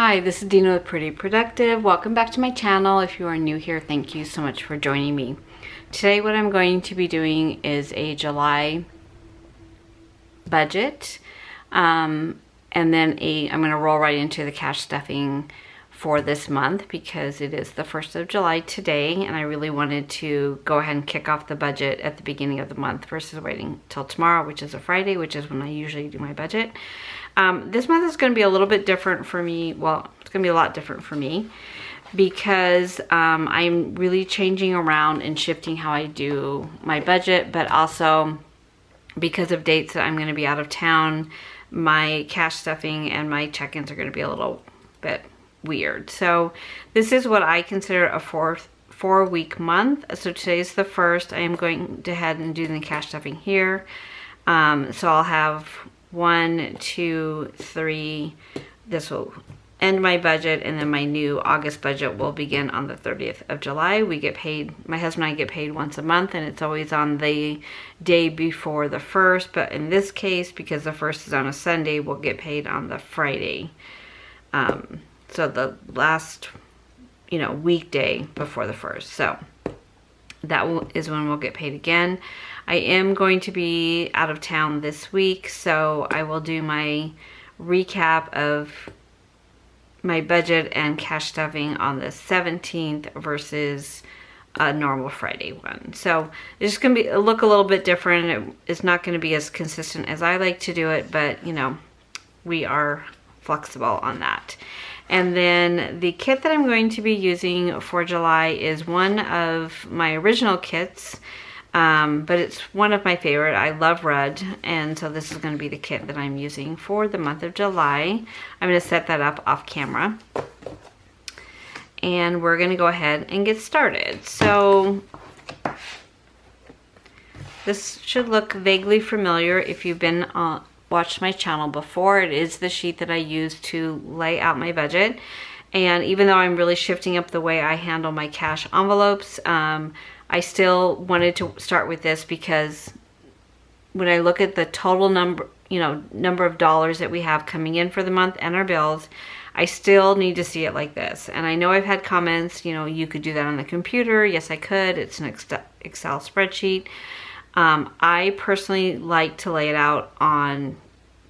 Hi, this is Dina with Pretty Productive. Welcome back to my channel. If you are new here, thank you so much for joining me. Today what I'm going to be doing is a July budget, and then I'm going to roll right into the cash stuffing for this month because it is the 1st of July today, and I really wanted to go ahead and kick off the budget at the beginning of the month versus waiting till tomorrow, which is a Friday, which is when I usually do my budget. This month is going to be a little bit different for me. Well, it's going to be a lot different for me because I'm really changing around and shifting how I do my budget, but also because of dates that I'm going to be out of town, my cash stuffing and my check-ins are going to be a little bit weird. So this is what I consider a four-week month. So today's the 1st. I am going to head and do the cash stuffing here. So I'll have 1, 2, 3. This will end my budget, and then my new August budget will begin on the 30th of July. We get paid, my husband and I get paid once a month, and it's always on the day before the 1st, but in this case, because the 1st is on a Sunday, we'll get paid on the Friday. So the last, weekday before the 1st. So that is when we'll get paid again. I am going to be out of town this week, so I will do my recap of my budget and cash stuffing on the 17th versus a normal Friday one. So it's just going to be look a little bit different. It's not going to be as consistent as I like to do it, but we are flexible on that. And then the kit that I'm going to be using for July is one of my original kits, but it's one of my favorite. I love red, and so this is going to be the kit that I'm using for the month of July. I'm going to set that up off camera, and we're going to go ahead and get started. So this should look vaguely familiar if you've been watched my channel before. It is the sheet that I use to lay out my budget, and even though I'm really shifting up the way I handle my cash envelopes, I still wanted to start with this because when I look at the total number of dollars that we have coming in for the month and our bills, I still need to see it like this. And I know I've had comments, you could do that on the computer. Yes, I could. It's an Excel spreadsheet. I personally like to lay it out on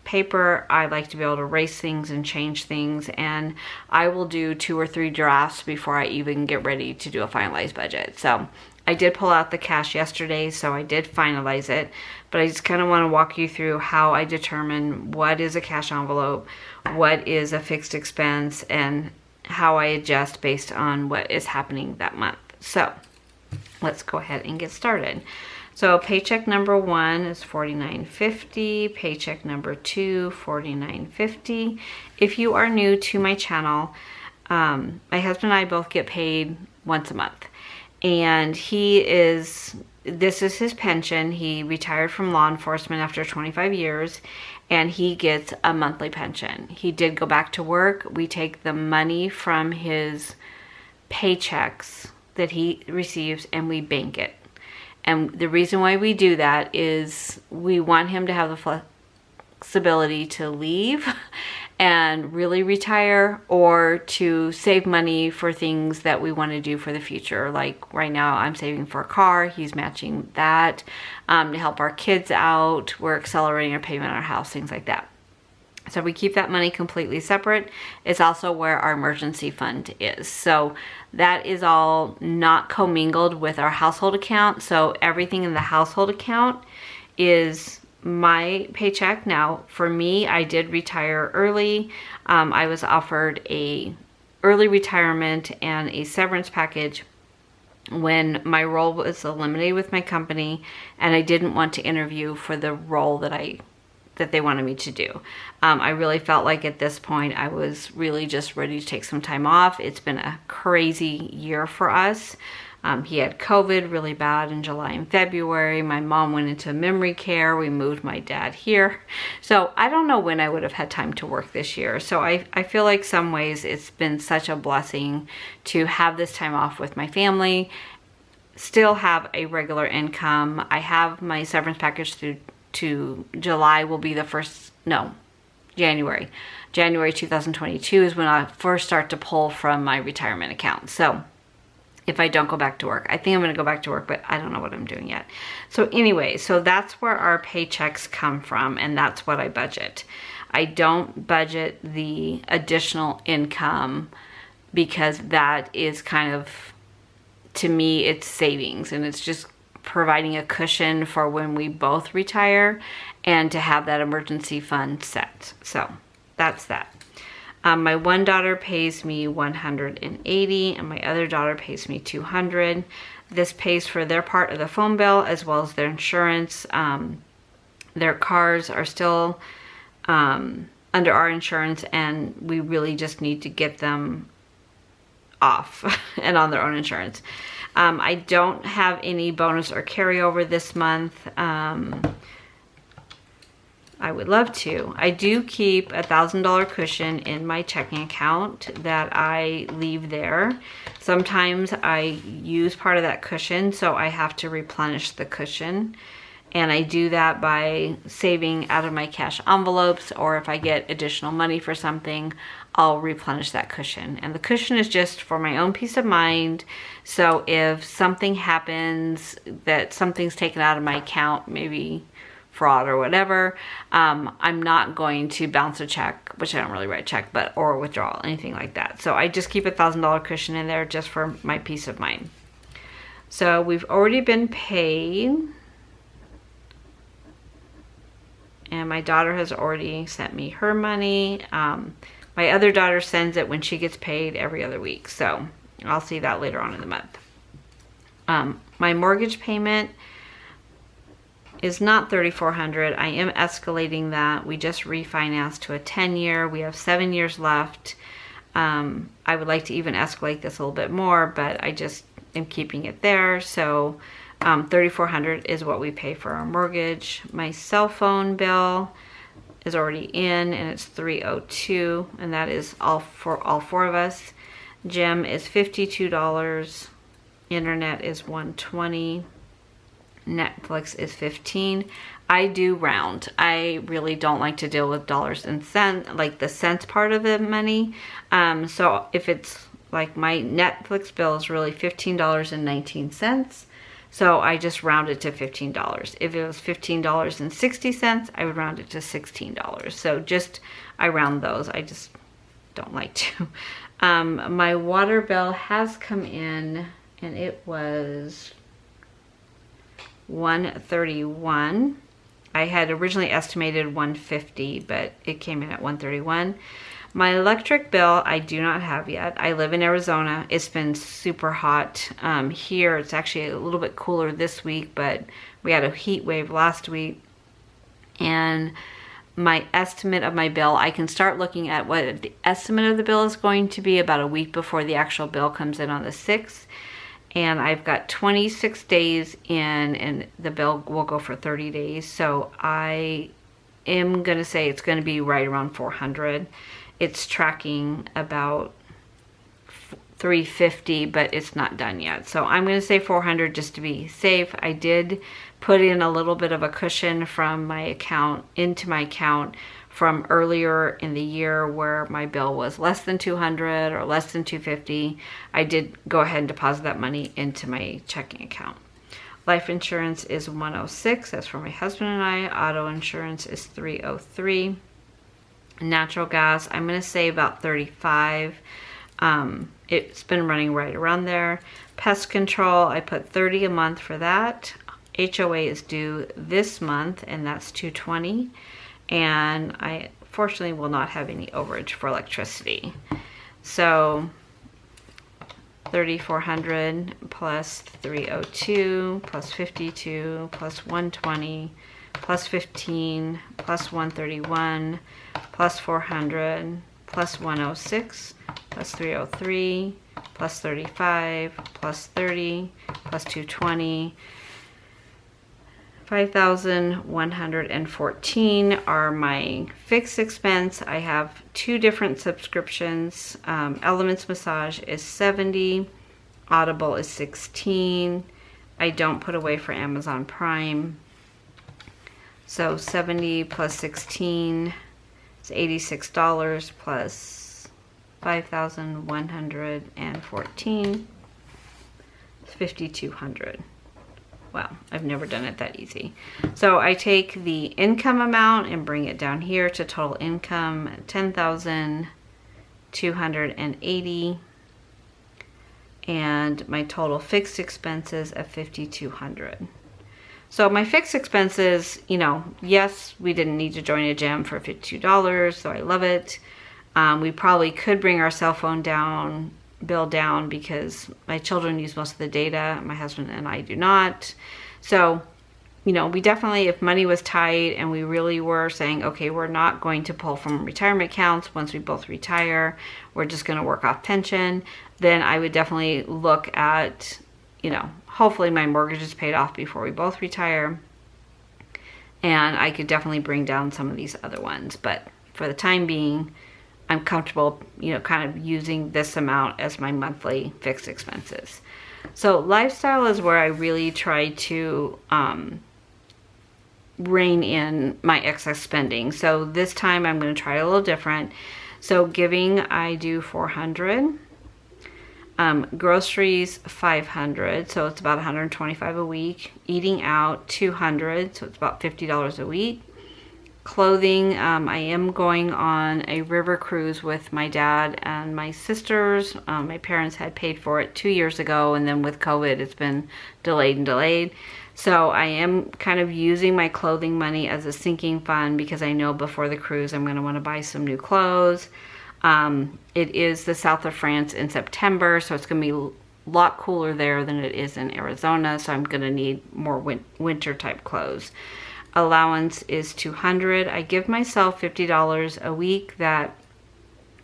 paper. I like to be able to erase things and change things, and I will do 2 or 3 drafts before I even get ready to do a finalized budget. So I did pull out the cash yesterday, so I did finalize it, but I just kind of want to walk you through how I determine what is a cash envelope, what is a fixed expense, and how I adjust based on what is happening that month. So let's go ahead and get started. So paycheck number 1 is $49.50. Paycheck number 2, $49.50. If you are new to my channel, my husband and I both get paid once a month. And this is his pension. He retired from law enforcement after 25 years, and he gets a monthly pension. He did go back to work. We take the money from his paychecks that he receives and we bank it. And the reason why we do that is we want him to have the flexibility to leave and really retire, or to save money for things that we want to do for the future. Like right now I'm saving for a car, he's matching that, to help our kids out. We're accelerating our payment on our house, things like that. So we keep that money completely separate. It's also where our emergency fund is. So that is all not commingled with our household account. So everything in the household account is my paycheck. Now, for me, I did retire early. I was offered a early retirement and a severance package when my role was eliminated with my company, and I didn't want to interview for the role that they wanted me to do. I really felt like at this point I was really just ready to take some time off. It's been a crazy year for us. He had COVID really bad in July and February. My mom went into memory care. We moved my dad here. So I don't know when I would have had time to work this year. So I feel like some ways it's been such a blessing to have this time off with my family, still have a regular income. I have my severance package through to July will be the first, no, January 2022 is when I first start to pull from my retirement account. So if I don't go back to work, I think I'm going to go back to work, but I don't know what I'm doing yet. So anyway, so that's where our paychecks come from, and that's what I budget. I don't budget the additional income because that is kind of, to me, it's savings, and it's just providing a cushion for when we both retire and to have that emergency fund set. So that's that. My one daughter pays me $180 and my other daughter pays me $200. This pays for their part of the phone bill as well as their insurance. Their cars are still under our insurance, and we really just need to get them off and on their own insurance. I don't have any bonus or carryover this month. I would love to. I do keep a $1,000 cushion in my checking account that I leave there. Sometimes I use part of that cushion, so I have to replenish the cushion. And I do that by saving out of my cash envelopes, or if I get additional money for something, I'll replenish that cushion. And the cushion is just for my own peace of mind. So if something happens, that something's taken out of my account, maybe fraud or whatever, I'm not going to bounce a check, which I don't really write a check, but or withdrawal, anything like that. So I just keep a $1,000 cushion in there just for my peace of mind. So we've already been paid, and my daughter has already sent me her money. My other daughter sends it when she gets paid every other week, so I'll see that later on in the month. My mortgage payment is not $3,400. I am escalating that. We just refinanced to a 10-year. We have 7 years left. I would like to even escalate this a little bit more, but I just am keeping it there. So $3,400 is what we pay for our mortgage. My cell phone bill is already in, and it's $302, and that is all for all four of us. Gym is $52. Internet is $120. Netflix is $15. I do round. I really don't like to deal with dollars and cents, like the cents part of the money. So if it's like my Netflix bill is really $15.19. So I just round it to $15. If it was $15.60, I would round it to $16. So just, I round those. I just don't like to. My water bill has come in, and it was $131. I had originally estimated $150, but it came in at $131. My electric bill, I do not have yet. I live in Arizona. It's been super hot. Here, it's actually a little bit cooler this week, but we had a heat wave last week. And my estimate of my bill, I can start looking at what the estimate of the bill is going to be about a week before the actual bill comes in on the 6th. And I've got 26 days in, and the bill will go for 30 days. So I am going to say it's going to be right around $400. It's tracking about $350, but it's not done yet. So I'm going to say $400 just to be safe. I did put in a little bit of a cushion from my account into my account from earlier in the year where my bill was less than $200 or less than $250. I did go ahead and deposit that money into my checking account. Life insurance is $106. That's for my husband and I. Auto insurance is $303. Natural gas, I'm going to say about $35. It's been running right around there. Pest control, I put $30 a month for that. HOA is due this month, and that's $220. And I fortunately will not have any overage for electricity. So $3,400 plus $302 plus $52 plus $120 plus $15 plus $131 plus $400 plus $106 plus $303 plus $35 plus $30 plus $220. $5,114 are my fixed expense. I have 2 different subscriptions. Elements Massage is $70. Audible is $16. I don't put away for Amazon Prime. So $70 plus $16, It's $86 plus 5,114. It's $5,200. Wow, I've never done it that easy. So I take the income amount and bring it down here to total income, 10,280, and my total fixed expenses of 5,200. So my fixed expenses, you know, yes, we didn't need to join a gym for $52, so I love it. We probably could bring our cell phone bill down because my children use most of the data. My husband and I do not. So, you know, we definitely, if money was tight and we really were saying, okay, we're not going to pull from retirement accounts once we both retire, we're just going to work off pension, then I would definitely look at, you know, hopefully my mortgage is paid off before we both retire, and I could definitely bring down some of these other ones. But for the time being, I'm comfortable, you know, kind of using this amount as my monthly fixed expenses. So lifestyle is where I really try to rein in my excess spending. So this time I'm going to try a little different. So giving, I do 400. Groceries, 500. So it's about 125 a week. Eating out, 200. So it's about $50 a week. Clothing, I am going on a river cruise with my dad and my sisters. My parents had paid for it 2 years ago, and then with COVID it's been delayed and delayed. So I am kind of using my clothing money as a sinking fund because I know before the cruise I'm going to want to buy some new clothes. It is the south of France in September, so it's going to be a lot cooler there than it is in Arizona, so I'm going to need more winter type clothes. Allowance is 200. I give myself $50 a week that,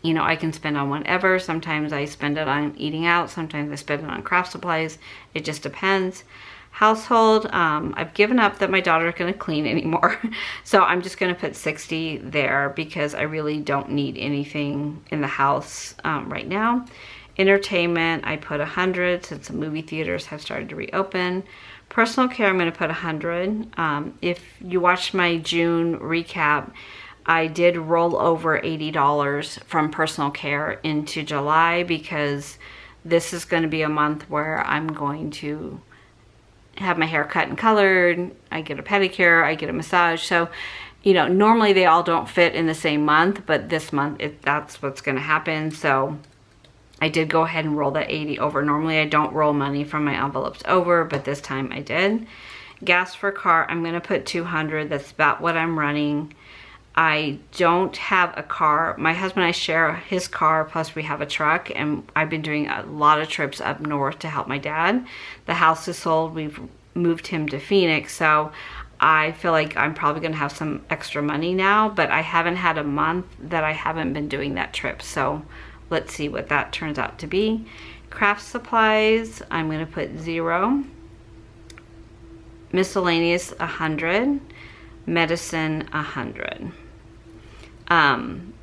you know, I can spend on whatever. Sometimes I spend it on eating out. Sometimes I spend it on craft supplies. It just depends. Household, I've given up that my daughter is going to clean anymore. So I'm just going to put 60 there because I really don't need anything in the house right now. Entertainment, I put 100 since the movie theaters have started to reopen. Personal care, I'm going to put 100. If you watched my June recap, I did roll over $80 from personal care into July because this is going to be a month where I'm going to have my hair cut and colored. I get a pedicure, I get a massage. So, you know, normally they all don't fit in the same month, but this month that's what's going to happen. So I did go ahead and roll that 80 over. Normally I don't roll money from my envelopes over, but this time I did. Gas for car, I'm going to put 200. That's about what I'm running. I don't have a car. My husband and I share his car, plus we have a truck, and I've been doing a lot of trips up north to help my dad. The house is sold. We've moved him to Phoenix, so I feel like I'm probably going to have some extra money now, but I haven't had a month that I haven't been doing that trip, so let's see what that turns out to be. Craft supplies, I'm going to put 0. Miscellaneous, 100. Medicine, 100.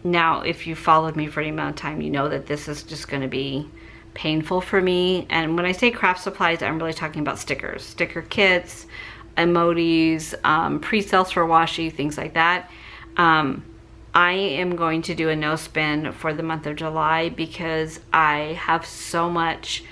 Now, if you followed me for any amount of time, you know that this is just going to be painful for me. And when I say craft supplies, I'm really talking about stickers, sticker kits, emojis, pre-sales for washi, things like that. I am going to do a no spend for the month of July because I have so much.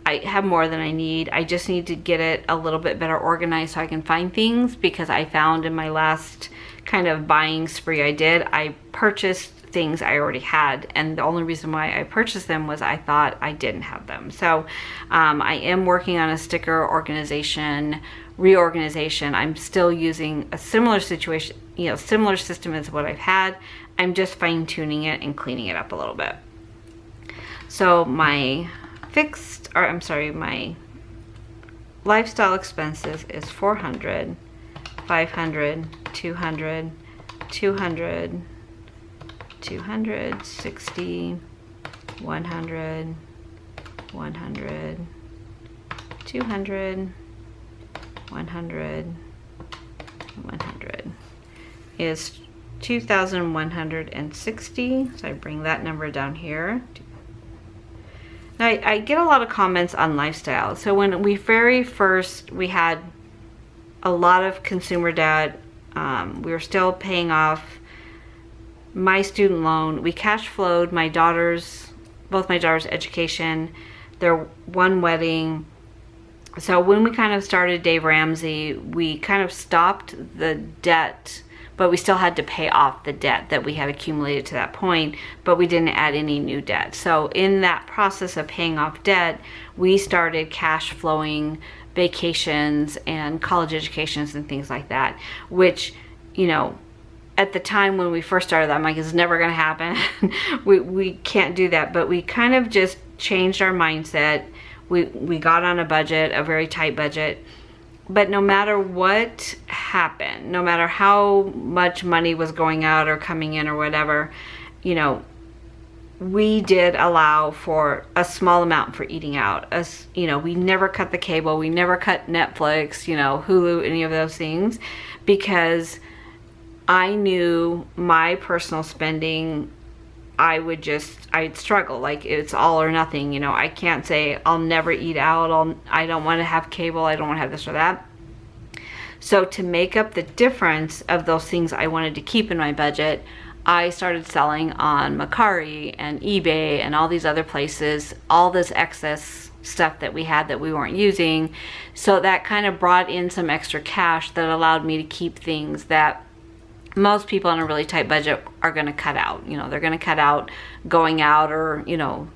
I have more than I need. I just need to get it a little bit better organized so I can find things, because I found in my last kind of buying spree I purchased things I already had, and the only reason why I purchased them was I thought I didn't have them. So I am working on a sticker reorganization. I'm still using a similar situation, you know, similar system as what I've had. I'm just fine tuning it and cleaning it up a little bit. So my my lifestyle expenses is 400, 500, 200, 200, 200, 60, 100, 100, 200, 100, 100 is 2,160. So I bring that number down here. Now, I get a lot of comments on lifestyle. So when we we had a lot of consumer debt. We were still paying off my student loan. We cash flowed my daughters, both my daughters' education, their one wedding. So when we kind of started Dave Ramsey, we kind of stopped the debt, but we still had to pay off the debt that we had accumulated to that point, but we didn't add any new debt. So in that process of paying off debt, we started cash flowing vacations and college educations and things like that, which, you know, at the time when we first started that, I'm like, it's never gonna happen. we can't do that. But we kind of just changed our mindset. We got on a budget, a very tight budget. But no matter what happened, no matter how much money was going out or coming in or whatever, you know, we did allow for a small amount for eating out. As you know, we never cut the cable, we never cut Netflix, you know, Hulu, any of those things, because I knew my personal spending, I'd struggle. Like, it's all or nothing, you know. I can't say I'll never eat out, I don't want to have cable, I don't want to have this or that. So to make up the difference of those things I wanted to keep in my budget, I started selling on Mercari and eBay and all these other places, all this excess stuff that we had that we weren't using. So that kind of brought in some extra cash that allowed me to keep things that most people on a really tight budget are going to cut out. You know, they're going to cut out going out, or, you know,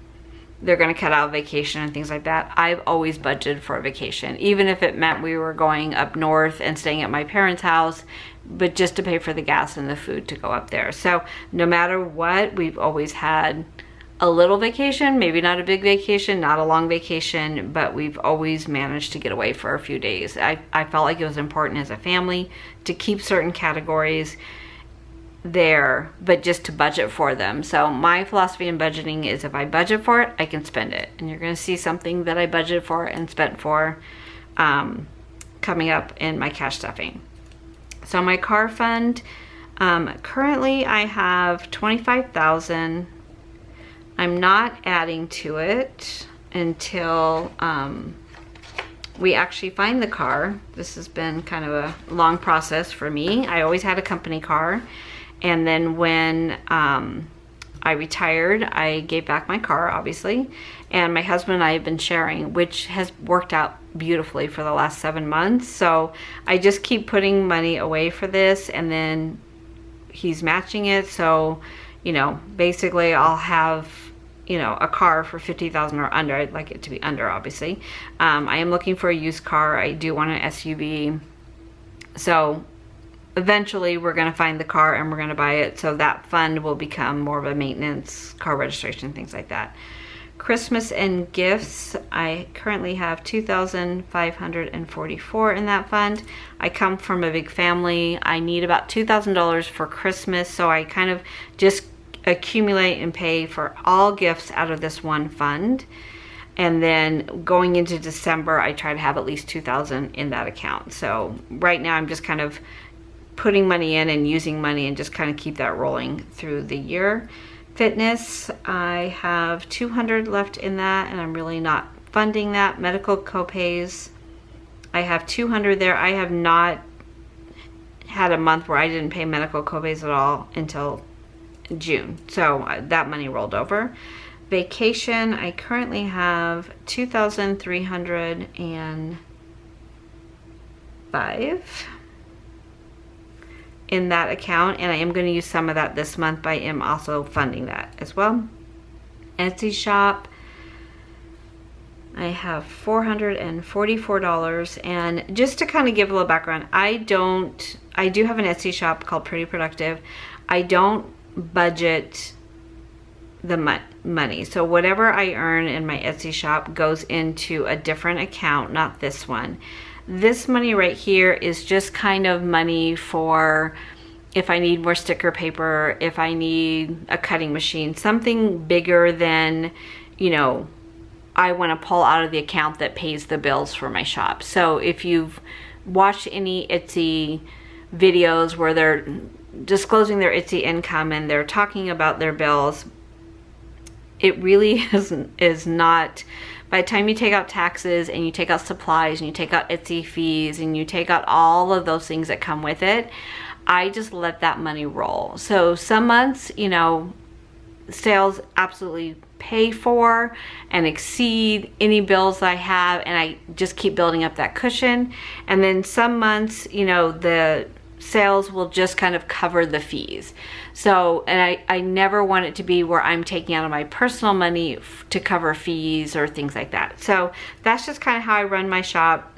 they're going to cut out vacation and things like that. I've always budgeted for a vacation, even if it meant we were going up north and staying at my parents' house, but just to pay for the gas and the food to go up there. So no matter what, we've always had a little vacation, maybe not a big vacation, not a long vacation, but we've always managed to get away for a few days. I felt like it was important as a family to keep certain categories there, but just to budget for them. So my philosophy in budgeting is, if I budget for it, I can spend it. And you're going to see something that I budgeted for and spent for coming up in my cash stuffing. So my car fund, currently I have $25,000. I'm not adding to it until we actually find the car. This has been kind of a long process for me. I always had a company car, and then when I retired, I gave back my car, obviously, and my husband and I have been sharing, which has worked out beautifully for the last 7 months. So I just keep putting money away for this, and then he's matching it. So, you know, basically I'll have, you know, a car for $50,000 or under. I'd like it to be under, obviously. I am looking for a used car. I do want an SUV. So eventually we're going to find the car and we're going to buy it. So that fund will become more of a maintenance, car registration, things like that. Christmas and gifts, I currently have $2,544 in that fund. I come from a big family. I need about $2,000 for Christmas. So I kind of just accumulate and pay for all gifts out of this one fund, and then going into December I try to have at least $2,000 in that account. So right now I'm just kind of putting money in and using money and just kind of keep that rolling through the year. Fitness, I have $200 left in that, and I'm really not funding that. Medical copays, I have $200 there. I have not had a month where I didn't pay medical copays at all until June, so that money rolled over. Vacation, I currently have $2,305 in that account, and I am going to use some of that this month, but I am also funding that as well. Etsy shop, I have $444, and just to kind of give a little background, I do have an Etsy shop called Pretty Productive. I don't budget the money. So whatever I earn in my Etsy shop goes into a different account, not this one. This money right here is just kind of money for if I need more sticker paper, if I need a cutting machine, something bigger than, you know, I want to pull out of the account that pays the bills for my shop. So if you've watched any Etsy videos where they're disclosing their Etsy income and they're talking about their bills, it really is not, by the time you take out taxes and you take out supplies and you take out Etsy fees and you take out all of those things that come with it, I just let that money roll. So some months, you know, sales absolutely pay for and exceed any bills I have, and I just keep building up that cushion. And then some months, you know, the sales will just kind of cover the fees. So, and I never want it to be where I'm taking out of my personal money to cover fees or things like that. So that's just kind of how I run my shop.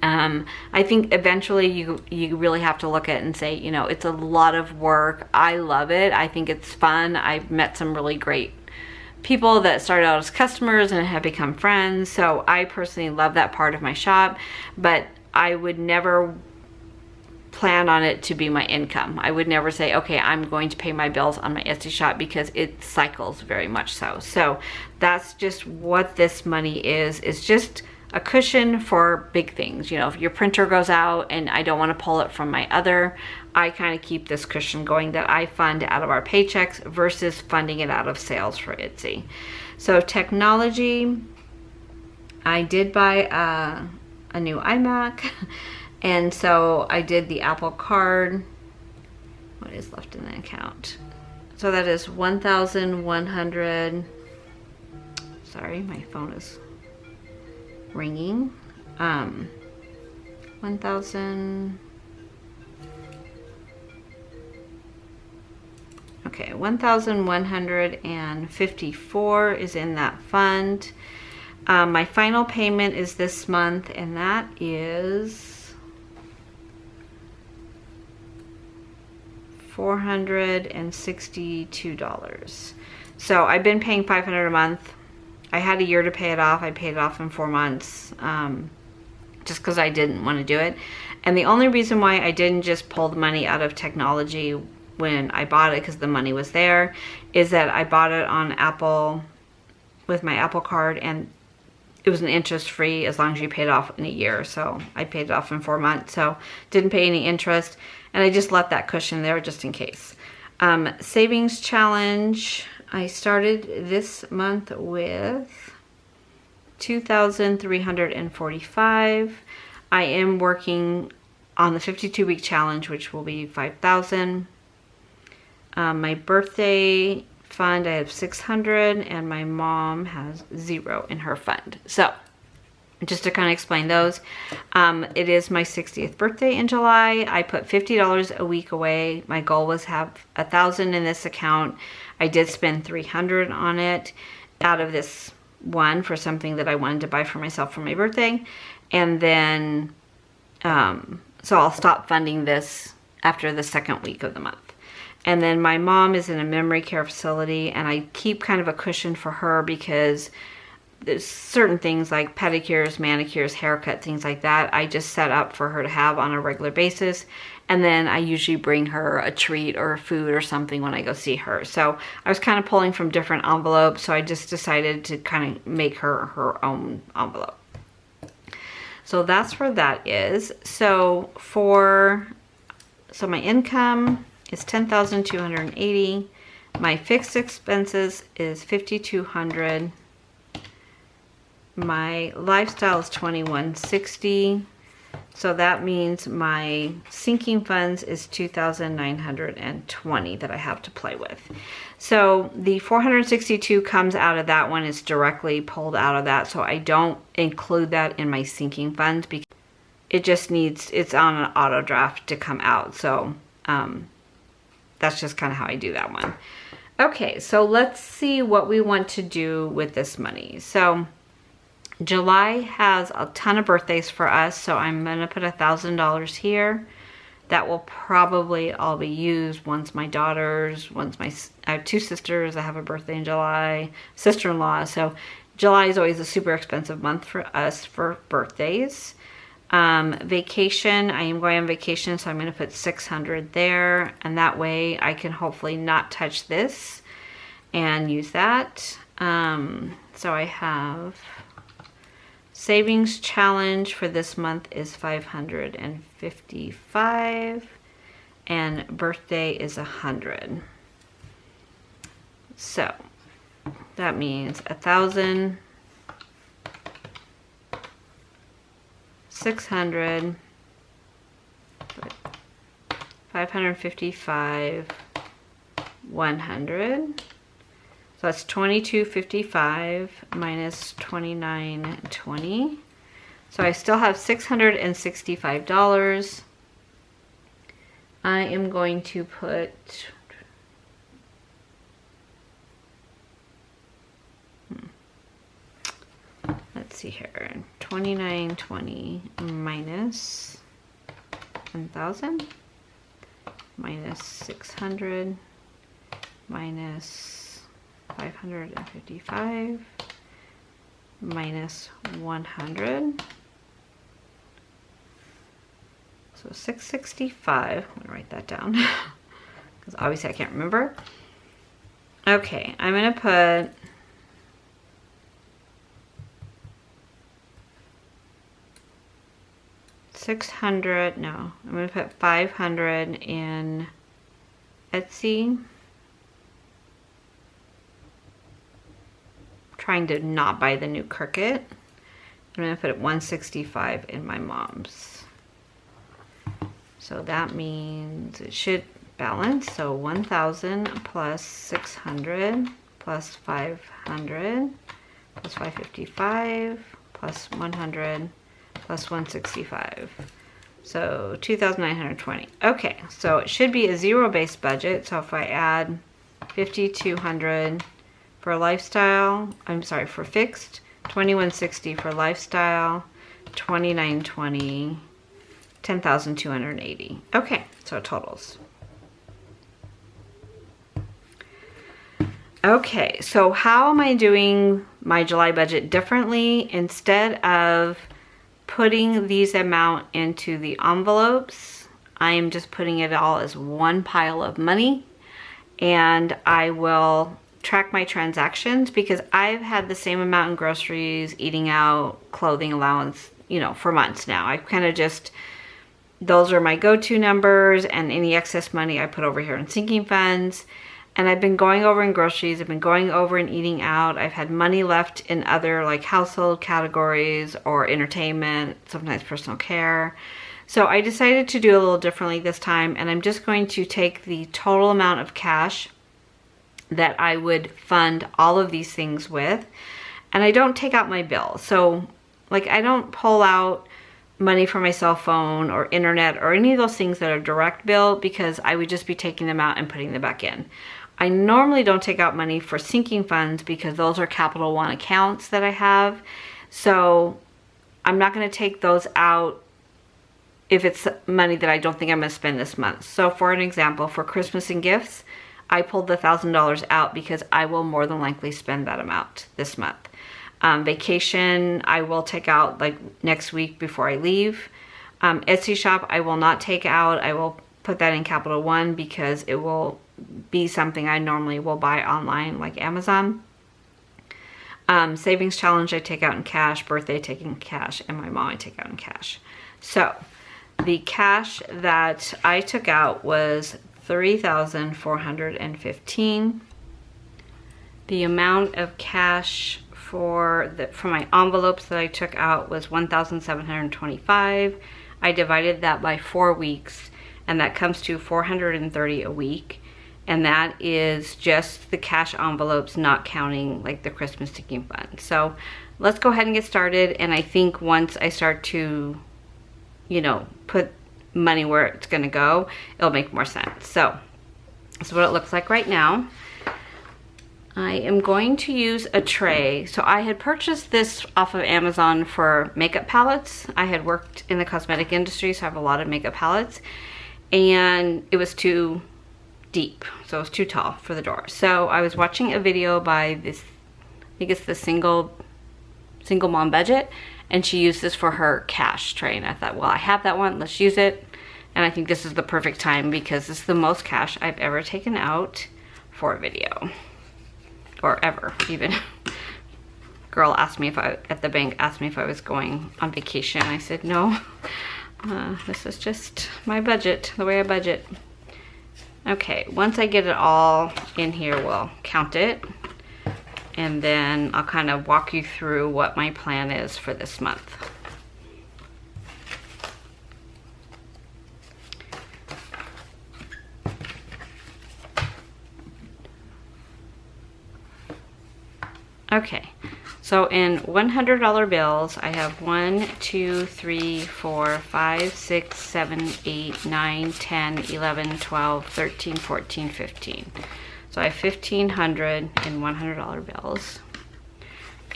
I think eventually you really have to look at it and say, you know, it's a lot of work. I love it. I think it's fun. I've met some really great people that started out as customers and have become friends. So I personally love that part of my shop, but I would never plan on it to be my income. I would never say, okay, I'm going to pay my bills on my Etsy shop, because it cycles very much so. So that's just what this money is. It's just a cushion for big things. You know, if your printer goes out and I don't want to pull it from my other, I kind of keep this cushion going that I fund out of our paychecks versus funding it out of sales for Etsy. So technology, I did buy a new iMac, and so I did the Apple Card. What is left in the account? So that is 1,100. Sorry, my phone is ringing. 1,000. Okay, 1,154 is in that fund. My final payment is this month, and that is $462. So I've been paying $500 a month. I had a year to pay it off. I paid it off in 4 months, just because I didn't want to do it. And the only reason why I didn't just pull the money out of technology when I bought it, because the money was there, is that I bought it on Apple with my Apple Card, and it was an interest free as long as you paid it off in a year. So I paid it off in 4 months, so didn't pay any interest, and I just left that cushion there just in case. Savings challenge, I started this month with 2,345. I am working on the 52-week challenge, which will be 5,000. My birthday fund, I have 600, and my mom has 0 in her fund. So just to kind of explain those, it is my 60th birthday in July. I put $50 a week away. My goal was have 1,000 in this account. I did spend 300 on it out of this one for something that I wanted to buy for myself for my birthday. And then, so I'll stop funding this after the second week of the month. And then my mom is in a memory care facility, and I keep kind of a cushion for her because there's certain things like pedicures, manicures, haircut, things like that I just set up for her to have on a regular basis. And then I usually bring her a treat or food or something when I go see her. So I was kind of pulling from different envelopes, so I just decided to kind of make her her own envelope. So that's where that is. So my income is 10,280. My fixed expenses is 5,200. My lifestyle is 2,160. So that means my sinking funds is 2,920 that I have to play with. So the 462 comes out of that one, is directly pulled out of that. So I don't include that in my sinking funds because it just needs, it's on an auto draft to come out. So that's just kind of how I do that one. Okay, so let's see what we want to do with this money. So July has a ton of birthdays for us, so I'm gonna put $1,000 here. That will probably all be used once my daughters, I have 2 sisters that have a birthday in July, sister-in-law, so July is always a super expensive month for us for birthdays. Vacation, I am going on vacation, so I'm gonna put 600 there, and that way I can hopefully not touch this and use that. So I have savings challenge for this month is 555, and birthday is 100. So that means 1,000, 600, 555, 100. So that's 2255 minus 2920. So I still have $665. I am going to put let's see here, 2920 minus 1,000 minus 600 minus 555 minus 100. So 665, I'm gonna write that down because obviously I can't remember. Okay, I'm gonna put $600, no, I'm gonna put $500 in Etsy. Trying to not buy the new Cricut. I'm gonna put $165 in my mom's. So that means it should balance. So 1,000 plus 600 plus 500 plus 555 plus 100 plus 165. So 2,920. Okay, so it should be a zero-based budget. So if I add 5,200 for lifestyle, I'm sorry, for fixed, 2,160 for lifestyle, 2,920, 10,280. Okay, so it totals. Okay, so how am I doing my July budget differently? Instead of putting these amount into the envelopes, I am just putting it all as one pile of money, and I will track my transactions because I've had the same amount in groceries, eating out, clothing allowance, you know, for months now. I've kind of just, those are my go-to numbers, and any excess money I put over here in sinking funds. And I've been going over in groceries, I've been going over in eating out. I've had money left in other like household categories or entertainment, sometimes personal care. So I decided to do a little differently this time, and I'm just going to take the total amount of cash that I would fund all of these things with, and I don't take out my bill. So like I don't pull out money for my cell phone or internet or any of those things that are direct bill, because I would just be taking them out and putting them back in. I normally don't take out money for sinking funds because those are Capital One accounts that I have. So I'm not going to take those out if it's money that I don't think I'm going to spend this month. So for an example, for Christmas and gifts, I pulled the $1,000 out because I will more than likely spend that amount this month. Vacation, I will take out like next week before I leave. Etsy shop, I will not take out. I will put that in Capital One because it will be something I normally will buy online like Amazon. Savings challenge, I take out in cash. Birthday, I take in cash. And my mom, I take out in cash. So the cash that I took out was $3,415. The amount of cash for my envelopes that I took out was 1,725. I divided that by 4 weeks, and that comes to $430 a week. And that is just the cash envelopes, not counting like the Christmas sinking fund. So let's go ahead and get started. And I think once I start to, you know, put money where it's gonna go, it'll make more sense. So this is what it looks like right now. I am going to use a tray. So I had purchased this off of Amazon for makeup palettes. I had worked in the cosmetic industry, so I have a lot of makeup palettes, and it was too deep, so it was too tall for the door. So I was watching a video by this, I think it's the single mom budget, and she used this for her cash tray, and I thought, well, I have that one, let's use it. And I think this is the perfect time because this is the most cash I've ever taken out for a video, or ever even. Girl asked me if at the bank asked me if I was going on vacation. I said no, this is just my budget, the way I budget. Okay, once I get it all in here, we'll count it, and then I'll kind of walk you through what my plan is for this month. Okay, so in $100 bills, I have 1, 2, 3, 4, 5, 6, 7, 8, 9, 10, 11, 12, 13, 14, 15. So I have 1,500 in $100 bills.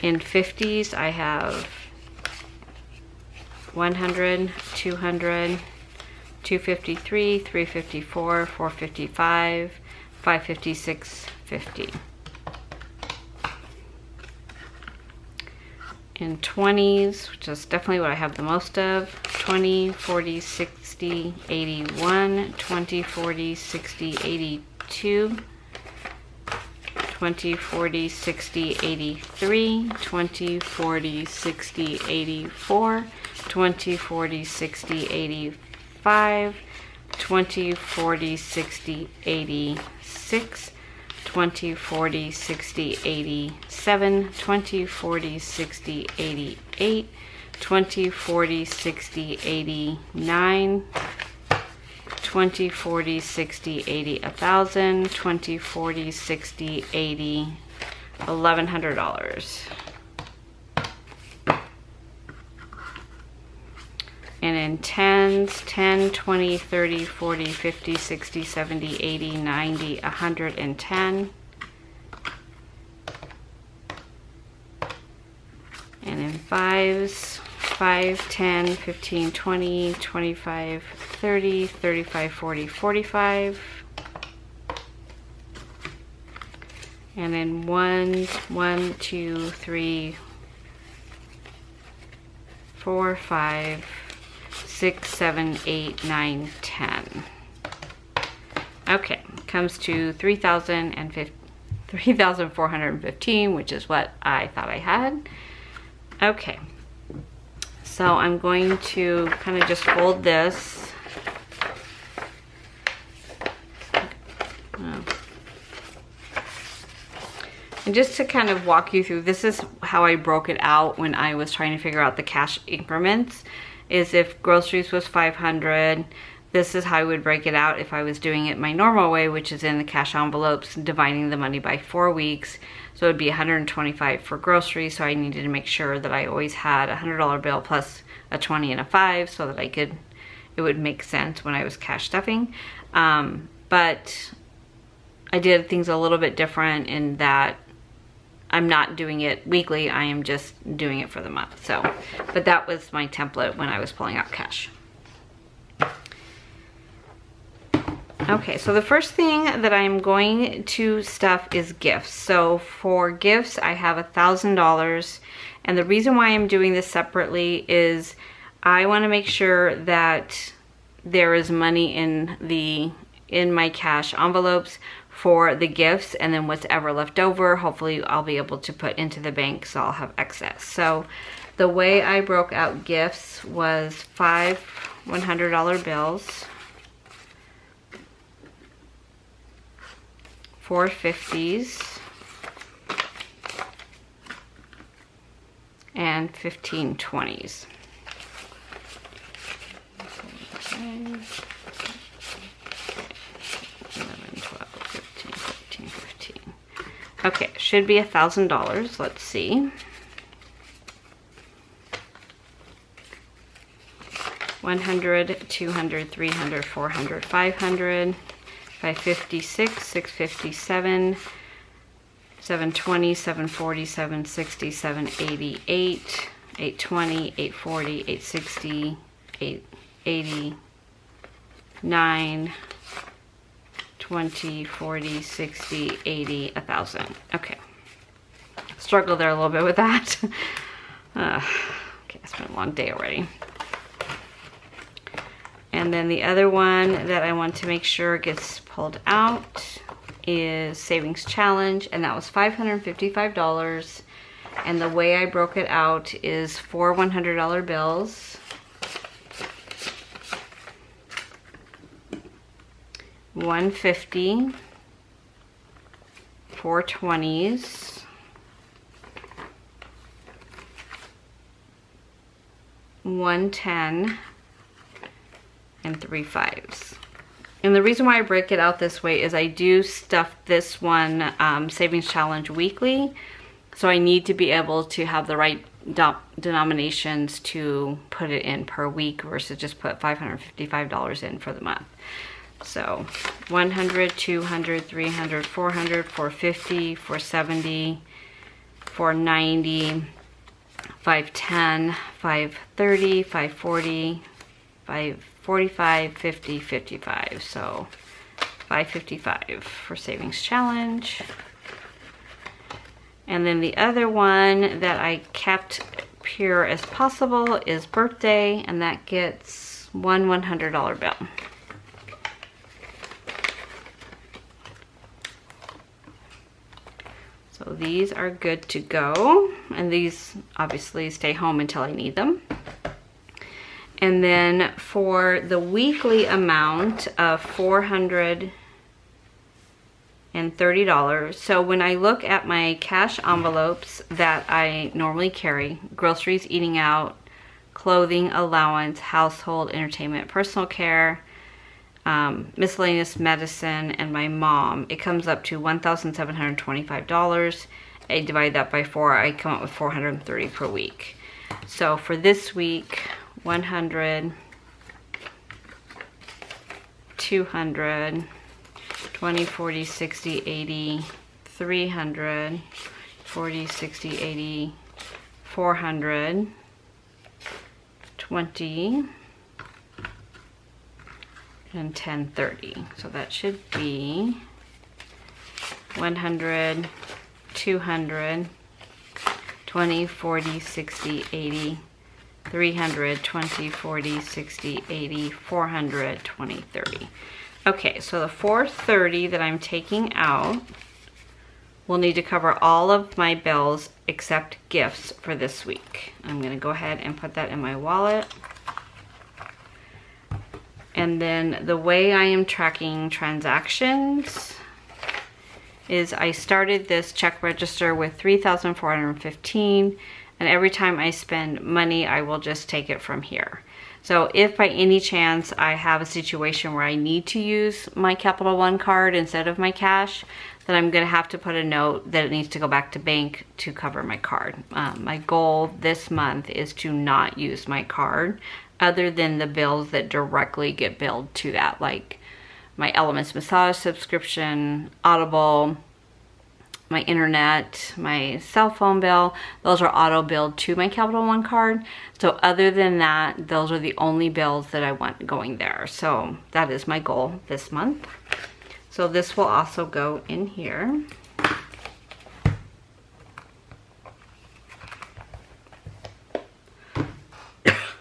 In 50s, I have 100, 200, 253, 354, 455, 556, 50. In 20s, which is definitely what I have the most of, 20, 40, 60, 81, 20, 40, 60, 82, 20, 40, 60, 83, 20, 40, 60, 84, 20, 40, 60, 85, 20, 40, 60, 86, 20, 40, 60, 87, 20, 40, 60, 88, 20, 40, 60, 89, 20, 40, 60, 80, 1,000, 20, 40, 60, 80, $1,100. And in 10s, 10, 20, 30, 40, 50, 60, 70, 80, 90, 110. And in 5s, 5, 10, 15, 20, 25, 30, 35, 40, 45. And in 1s, 1, 2, 3, 4, 5, 6, 7, 8, 9, 10. Okay, comes to 3,415, which is what I thought I had. Okay, so I'm going to kind of just fold this. And just to kind of walk you through, this is how I broke it out when I was trying to figure out the cash increments. Is if groceries was 500, this is how I would break it out if I was doing it my normal way, which is in the cash envelopes, dividing the money by 4 weeks. So it would be 125 for groceries. So I needed to make sure that I always had a $100 bill plus a 20 and a 5 so that it would make sense when I was cash stuffing. But I did things a little bit different in that I'm not doing it weekly, I am just doing it for the month. So, but that was my template when I was pulling out cash. Okay, so the first thing that I'm going to stuff is gifts. So for gifts, I have $1,000. And the reason why I'm doing this separately is I want to make sure that there is money in my cash envelopes for the gifts, and then what's ever left over, hopefully I'll be able to put into the bank so I'll have excess. So the way I broke out gifts was 5 $100 bills, 4 50s, and 15 20s. Okay. 11, 12, 13, 14, 15. Okay, should be $1,000. Let's see. 100, 200, 300, 400, 500, 556, 657, 720, 740, 760, 788, 820, 840, 860, 880, 9, 20, 40, 60, 80, 1,000. Okay. Struggled there a little bit with that. Okay, it's been a long day already. And then the other one that I want to make sure gets pulled out is Savings Challenge, and that was $555. And the way I broke it out is 4 $100 bills, 150, 4 20s, 110, and 3 5s. And the reason why I break it out this way is I do stuff this one Savings Challenge weekly. So I need to be able to have the right denominations to put it in per week versus just put $555 in for the month. So 100, 200, 300, 400, 450, 470, 490, 510, 530, 540, 545, 50, 55. So 555 for Savings Challenge. And then the other one that I kept pure as possible is Birthday, and that gets one $100 bill. So these are good to go, and these obviously stay home until I need them. And then for the weekly amount of $430, so when I look at my cash envelopes that I normally carry, groceries, eating out, clothing, allowance, household, entertainment, personal care, miscellaneous medicine, and my mom, it comes up to $1,725. I divide that by 4, I come up with $430 per week. So for this week, 100, 200, 20, 40, 60, 80, 300, 40, 60, 80, 400, 20, and 1030. So that should be 100, 200, 20, 40, 60, 80, 300, 20, 40, 60, 80, 400, 20, 30. Okay, so the 430 that I'm taking out will need to cover all of my bills except gifts for this week. I'm gonna go ahead and put that in my wallet. And then the way I am tracking transactions is I started this check register with $3,415, and every time I spend money, I will just take it from here. So if by any chance I have a situation where I need to use my Capital One card instead of my cash, then I'm gonna have to put a note that it needs to go back to bank to cover my card. My goal this month is to not use my card other than the bills that directly get billed to that, like my Elements massage subscription, Audible, my internet, my cell phone bill. Those are auto billed to my Capital One card. So other than that, those are the only bills that I want going there. So that is my goal this month. So this will also go in here.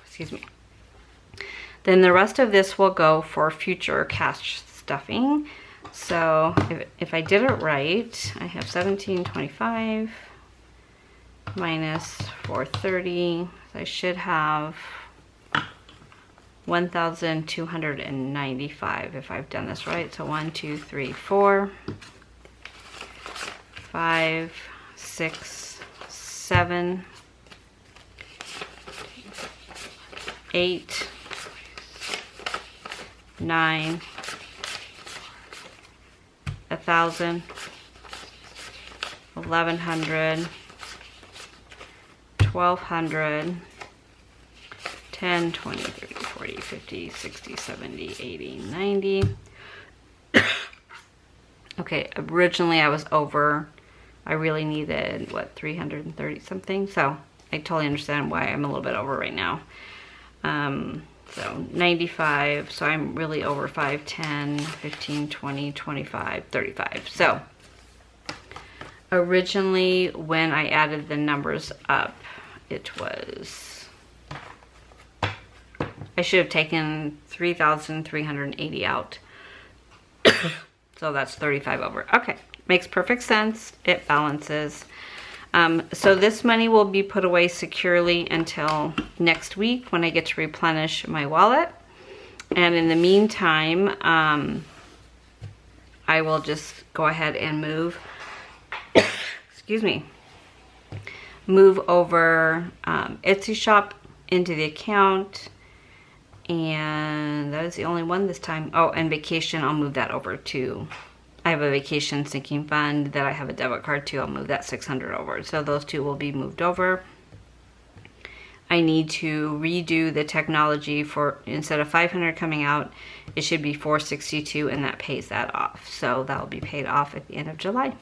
Excuse me. Then the rest of this will go for future cash stuffing. So if I did it right, I have 1725 minus 430. So I should have 1,295 if I've done this right. So 1, 2, 3, 4, 5, 6, 7, 8, 9, 1,000, 1,100, 1,200, 10, 20, 30, 40, 50, 60, 70, 80, 90. Okay, originally I was over. I really needed, what, 330 something? So I totally understand why I'm a little bit over right now. So 95, so I'm really over 5, 10, 15, 20, 25, 35. So originally when I added the numbers up, it was, I should have taken 3,380 out. So that's 35 over. Okay, makes perfect sense. It balances. So this money will be put away securely until next week when I get to replenish my wallet. And in the meantime, I will just go ahead and move, excuse me, move over Etsy shop into the account. And that is the only one this time. Oh, and vacation, I'll move that over to I have a vacation sinking fund that I have a debit card to. I'll move that 600 over. So those two will be moved over. I need to redo the technology for, instead of 500 coming out, it should be 462, and that pays that off. So that will be paid off at the end of July.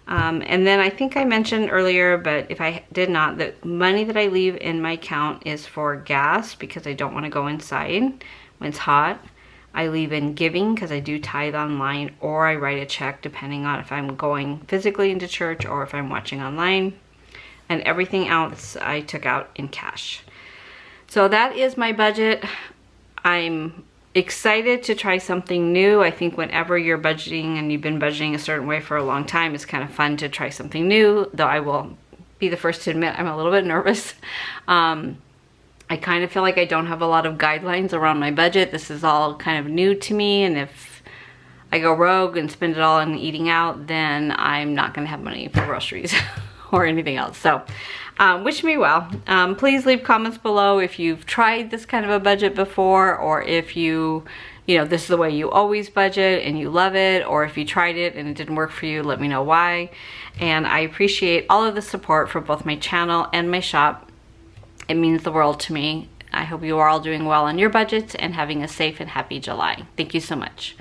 And then I think I mentioned earlier, but if I did not, the money that I leave in my account is for gas because I don't want to go inside when it's hot. I leave in giving because I do tithe online, or I write a check depending on if I'm going physically into church or if I'm watching online. And everything else I took out in cash. So that is my budget. I'm excited to try something new. I think whenever you're budgeting and you've been budgeting a certain way for a long time, it's kind of fun to try something new, though I will be the first to admit I'm a little bit nervous. I kind of feel like I don't have a lot of guidelines around my budget. This is all kind of new to me, and if I go rogue and spend it all on eating out, then I'm not gonna have money for groceries or anything else. So wish me well. Please leave comments below if you've tried this kind of a budget before, or if you know, this is the way you always budget and you love it, or if you tried it and it didn't work for you, let me know why. And I appreciate all of the support for both my channel and my shop. It means the world to me. I hope you are all doing well on your budgets and having a safe and happy July. Thank you so much.